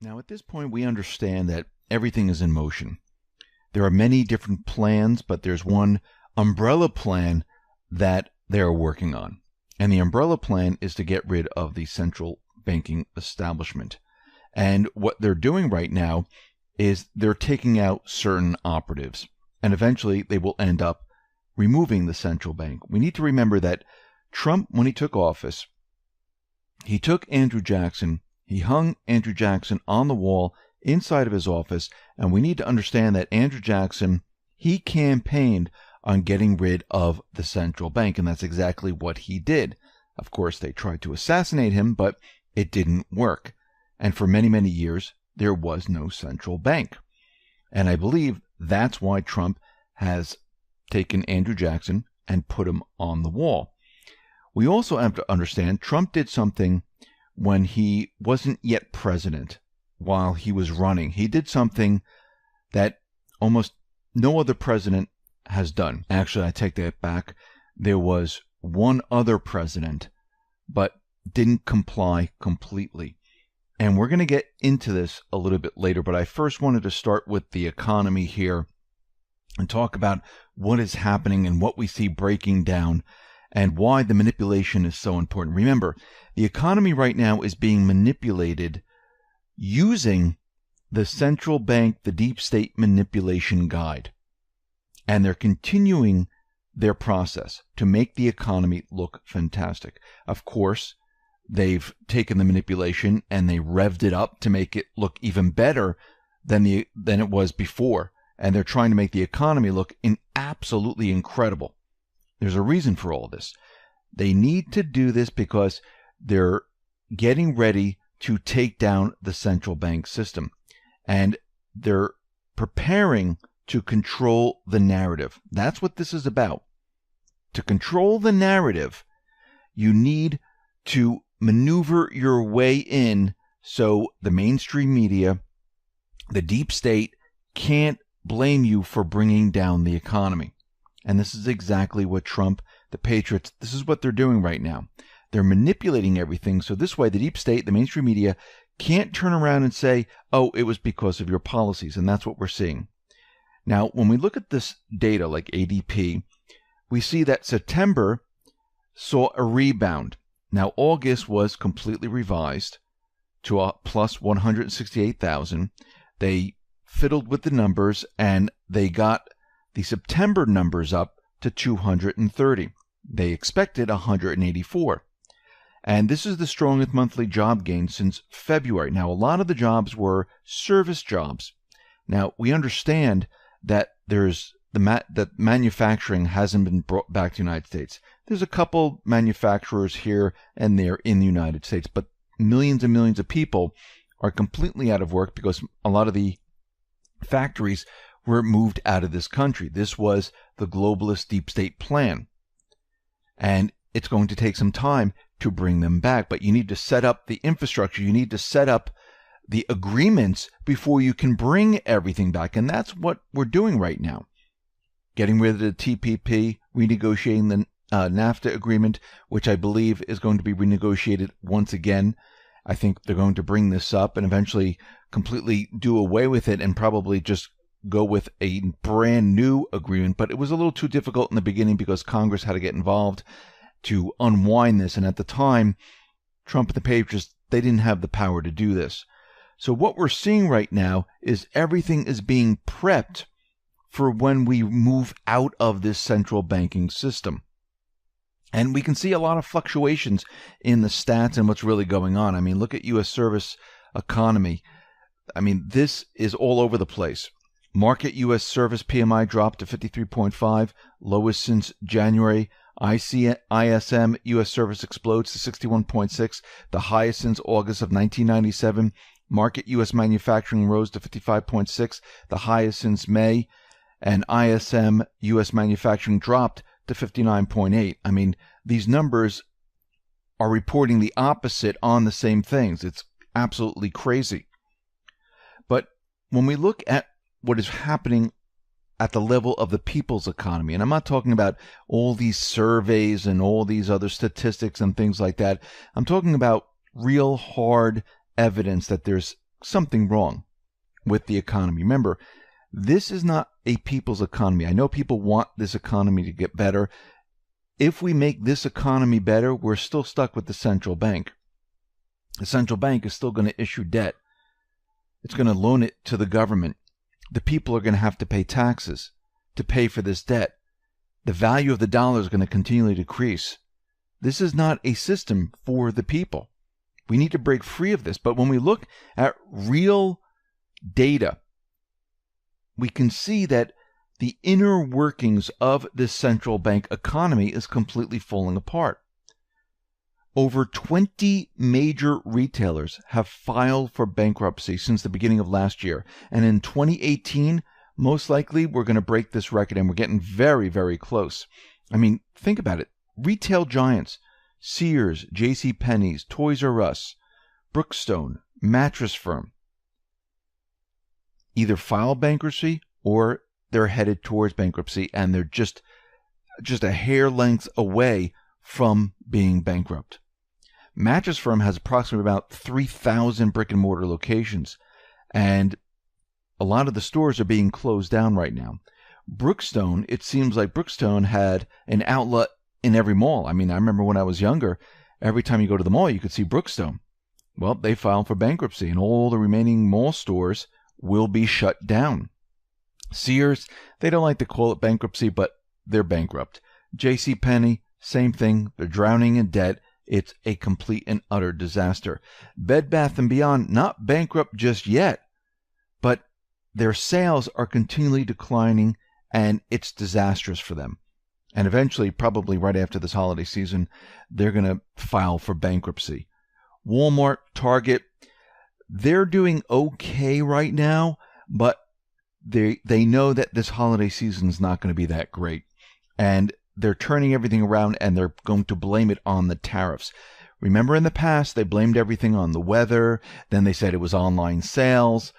Now, at this point, we understand that everything is in motion. There are many different plans, but there's one umbrella plan that they're working on. And the umbrella plan is to get rid of the central banking establishment. And what they're doing right now is they're taking out certain operatives. And eventually they will end up removing the central bank. We need to remember that Trump, when he took office, he took Andrew Jackson, he hung Andrew Jackson on the wall inside of his office, and we need to understand that Andrew Jackson, he campaigned on getting rid of the central bank, and that's exactly what he did. Of course, they tried to assassinate him, but it didn't work. And for many, many years, there was no central bank. And I believe that's why Trump has taken Andrew Jackson and put him on the wall. We also have to understand Trump did something when he wasn't yet president, while he was running. He did something that almost no other president has done. Actually, I take that back. There was one other president, but didn't comply completely. And we're going to get into this a little bit later, but I first wanted to start with the economy here and talk about what is happening and what we see breaking down and why the manipulation is so important. Remember, the economy right now is being manipulated using the central bank, the deep state manipulation guide. And they're continuing their process to make the economy look fantastic. Of course, they've taken the manipulation and they revved it up to make it look even better than it was before. And they're trying to make the economy look absolutely incredible. There's a reason for all this. They need to do this because they're getting ready to take down the central bank system. And they're preparing to control the narrative. That's what this is about. To control the narrative, you need to maneuver your way in so the mainstream media, the deep state, can't blame you for bringing down the economy. And this is exactly what Trump, the Patriots, this is what they're doing right now. They're manipulating everything so this way the deep state, the mainstream media, can't turn around and say, oh, it was because of your policies. And that's what we're seeing. Now, when we look at this data like ADP, we see that September saw a rebound. Now, August was completely revised to a plus 168,000. They fiddled with the numbers and they got the September numbers up to 230. They expected 184. And this is the strongest monthly job gain since February. Now, a lot of the jobs were service jobs. Now, we understand that that manufacturing hasn't been brought back to the United States. There's a couple manufacturers here and there in the United States, but millions and millions of people are completely out of work because a lot of the factories were moved out of this country. This was the globalist deep state plan. And it's going to take some time to bring them back. But you need to set up the infrastructure. You need to set up the agreements before you can bring everything back. And that's what we're doing right now. Getting rid of the TPP, renegotiating the NAFTA agreement, which I believe is going to be renegotiated once again. I think they're going to bring this up and eventually completely do away with it and probably just go with a brand new agreement. But it was a little too difficult in the beginning because Congress had to get involved to unwind this. And at the time, Trump and the Patriots, they didn't have the power to do this. So what we're seeing right now is everything is being prepped for when we move out of this central banking system. And we can see a lot of fluctuations in the stats and what's really going on. I mean, look at U.S. service economy. I mean, this is all over the place. Market U.S. service PMI dropped to 53.5, lowest since January. ISM U.S. service explodes to 61.6, the highest since August of 1997. Market U.S. manufacturing rose to 55.6, the highest since May. And ISM U.S. manufacturing dropped to 59.8. I mean, these numbers are reporting the opposite on the same things. It's absolutely crazy. But when we look at what is happening at the level of the people's economy, and I'm not talking about all these surveys and all these other statistics and things like that. I'm talking about real hard evidence that there's something wrong with the economy. Remember, this is not a people's economy. I know people want this economy to get better. If we make this economy better, we're still stuck with the central bank. The central bank is still going to issue debt. It's going to loan it to the government. The people are going to have to pay taxes to pay for this debt. The value of the dollar is going to continually decrease. This is not a system for the people. We need to break free of this. But when we look at real data, we can see that the inner workings of this central bank economy is completely falling apart. Over 20 major retailers have filed for bankruptcy since the beginning of last year. And in 2018, most likely we're going to break this record, and we're getting very, very close. I mean, think about it. Retail giants, Sears, JCPenney's, Toys R Us, Brookstone, Mattress Firm, either file bankruptcy or they're headed towards bankruptcy, and they're just a hair length away from being bankrupt. Mattress Firm has approximately about 3,000 brick and mortar locations, and a lot of the stores are being closed down right now. Brookstone, it seems like Brookstone had an outlet in every mall. I mean, I remember when I was younger, every time you go to the mall, you could see Brookstone. Well, they filed for bankruptcy, and all the remaining mall stores will be shut down. Sears, they don't like to call it bankruptcy, but they're bankrupt. JCPenney, same thing. They're drowning in debt. It's a complete and utter disaster. Bed Bath & Beyond, not bankrupt just yet, but their sales are continually declining, and it's disastrous for them. And eventually, probably right after this holiday season, they're going to file for bankruptcy. Walmart, Target, they're doing okay right now, but they know that this holiday season is not going to be that great. And they're turning everything around, and they're going to blame it on the tariffs. Remember in the past, they blamed everything on the weather. Then they said it was online sales.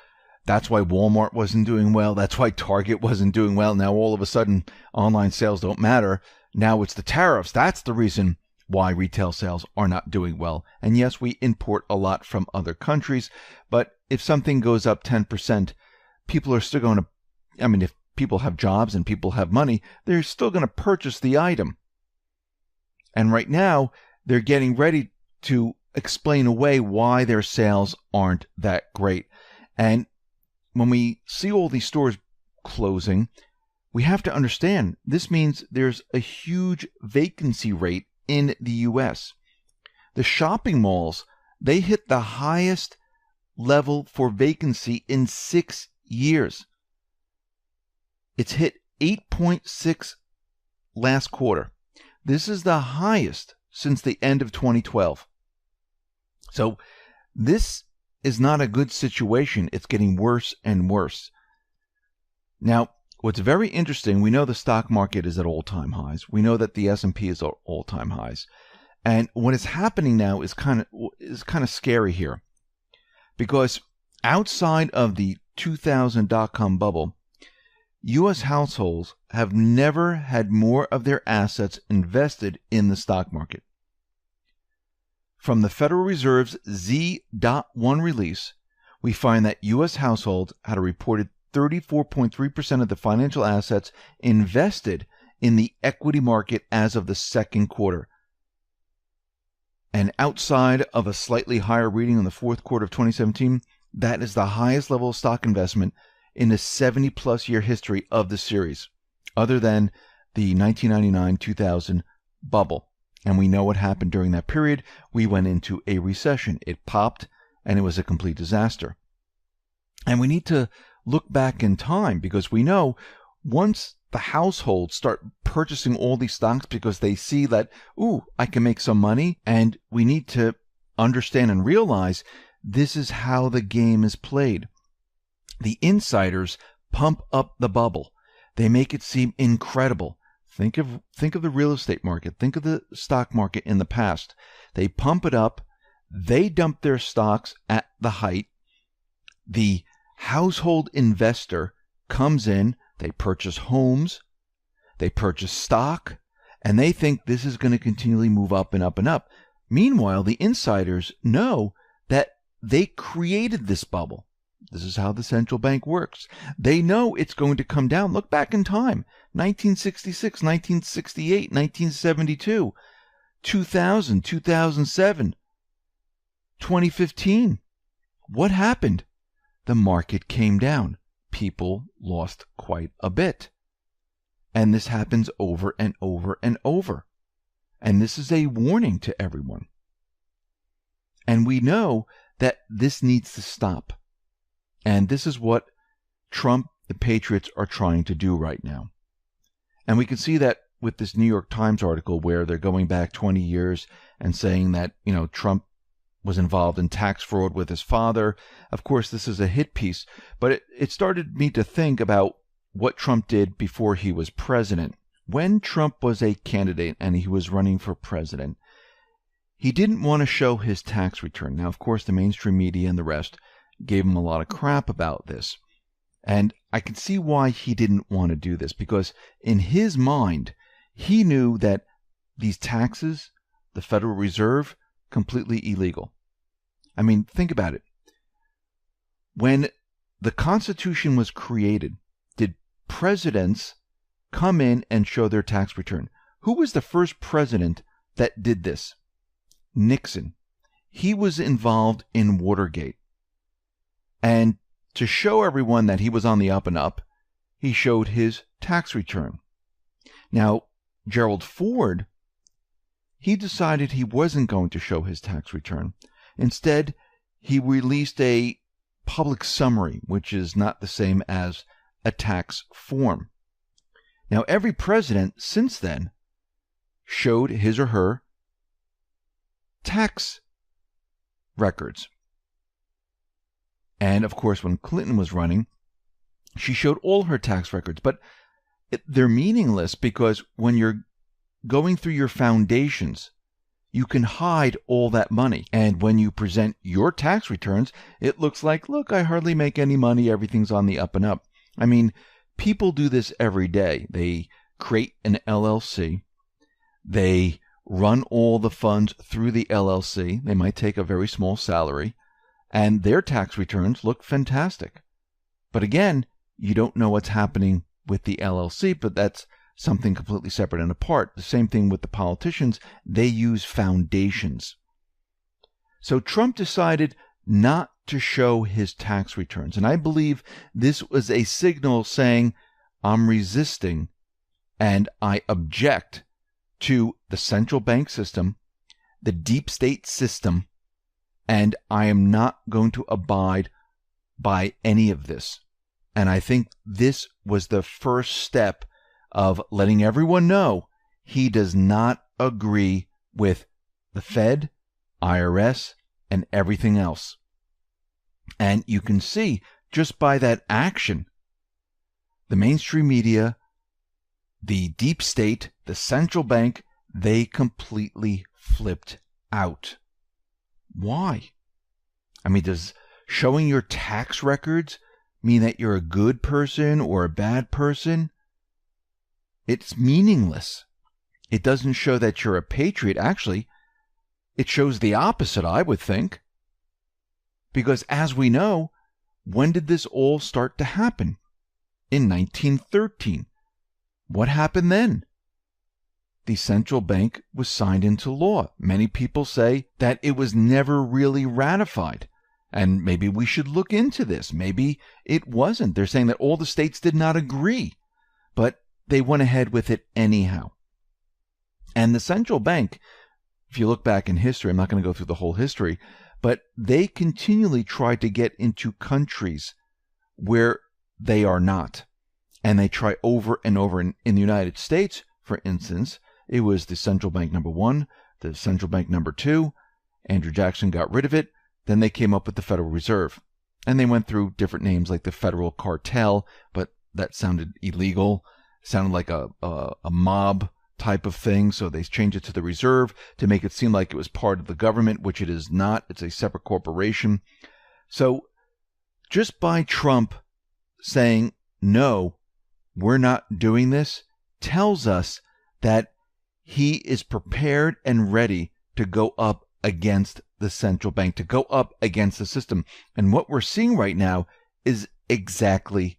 That's why Walmart wasn't doing well. That's why Target wasn't doing well. Now all of a sudden, online sales don't matter. Now it's the tariffs. That's the reason why retail sales are not doing well. And yes, we import a lot from other countries, but if something goes up 10%, people are still going to, I mean, if people have jobs and people have money, they're still going to purchase the item. And right now, they're getting ready to explain away why their sales aren't that great. And when we see all these stores closing, we have to understand this means there's a huge vacancy rate in the U.S. The shopping malls, they hit the highest level for vacancy in 6 years. It's hit 8.6 last quarter. This is the highest since the end of 2012. So this is not a good situation. It's getting worse and worse. Now, what's very interesting, we know the stock market is at all-time highs. We know that the S&P is at all-time highs. And what is happening now is kind of scary here. Because outside of the 2000 dot-com bubble, U.S. households have never had more of their assets invested in the stock market. From the Federal Reserve's Z.1 release, we find that U.S. households had a reported 34.3% of the financial assets invested in the equity market as of the second quarter. And outside of a slightly higher reading in the fourth quarter of 2017, that is the highest level of stock investment in the 70-plus year history of the series, other than the 1999-2000 bubble. And we know what happened during that period. We went into a recession. It popped, and it was a complete disaster. And we need to look back in time, because we know once the households start purchasing all these stocks because they see that, ooh, I can make some money, and we need to understand and realize this is how the game is played. The insiders pump up the bubble. They make it seem incredible. Think of the real estate market. Think of the stock market in the past. They pump it up. They dump their stocks at the height. The household investor comes in. They purchase homes. They purchase stock. And they think this is going to continually move up and up and up. Meanwhile, the insiders know that they created this bubble. This is how the central bank works. They know it's going to come down. Look back in time, 1966, 1968, 1972, 2000, 2007, 2015. What happened? The market came down. People lost quite a bit. And this happens over and over and over. And this is a warning to everyone. And we know that this needs to stop. And this is what Trump, the Patriots, are trying to do right now. And we can see that with this New York Times article where they're going back 20 years and saying that, Trump was involved in tax fraud with his father. Of course, this is a hit piece, but it started me to think about what Trump did before he was president. When Trump was a candidate and he was running for president, he didn't want to show his tax return. Now, of course, the mainstream media and the rest gave him a lot of crap about this. And I can see why he didn't want to do this, because in his mind, he knew that these taxes, the Federal Reserve, completely illegal. I mean, think about it. When the Constitution was created, did presidents come in and show their tax return? Who was the first president that did this? Nixon. He was involved in Watergate. And to show everyone that he was on the up and up, he showed his tax return. Now, Gerald Ford, he decided he wasn't going to show his tax return. Instead, he released a public summary, which is not the same as a tax form. Now, every president since then showed his or her tax records. And, of course, when Clinton was running, she showed all her tax records. But they're meaningless because when you're going through your foundations, you can hide all that money. And when you present your tax returns, it looks like, look, I hardly make any money. Everything's on the up and up. I mean, people do this every day. They create an LLC. They run all the funds through the LLC. They might take a very small salary. And their tax returns look fantastic. But again, you don't know what's happening with the LLC, but that's something completely separate and apart. The same thing with the politicians. They use foundations. So Trump decided not to show his tax returns. And I believe this was a signal saying, I'm resisting and I object to the central bank system, the deep state system, and I am not going to abide by any of this. And I think this was the first step of letting everyone know he does not agree with the Fed, IRS, and everything else. And you can see just by that action, the mainstream media, the deep state, the central bank, they completely flipped out. Why? I mean, does showing your tax records mean that you're a good person or a bad person? It's meaningless. It doesn't show that you're a patriot. Actually, it shows the opposite, I would think. Because as we know, when did this all start to happen? In 1913. What happened then? The central bank was signed into law. Many people say that it was never really ratified. And maybe we should look into this. Maybe it wasn't. They're saying that all the states did not agree, but they went ahead with it anyhow. And the central bank, if you look back in history, I'm not going to go through the whole history, but they continually tried to get into countries where they are not. And they try over and over. In the United States, for instance, it was the central bank number 1, the central bank number 2. Andrew Jackson got rid of it. Then they came up with the Federal Reserve. And they went through different names like the Federal Cartel, but that sounded illegal. Sounded like a mob type of thing. So they changed it to the Reserve to make it seem like it was part of the government, which it is not. It's a separate corporation. So just by Trump saying, no, we're not doing this, tells us that he is prepared and ready to go up against the central bank, to go up against the system. And what we're seeing right now is exactly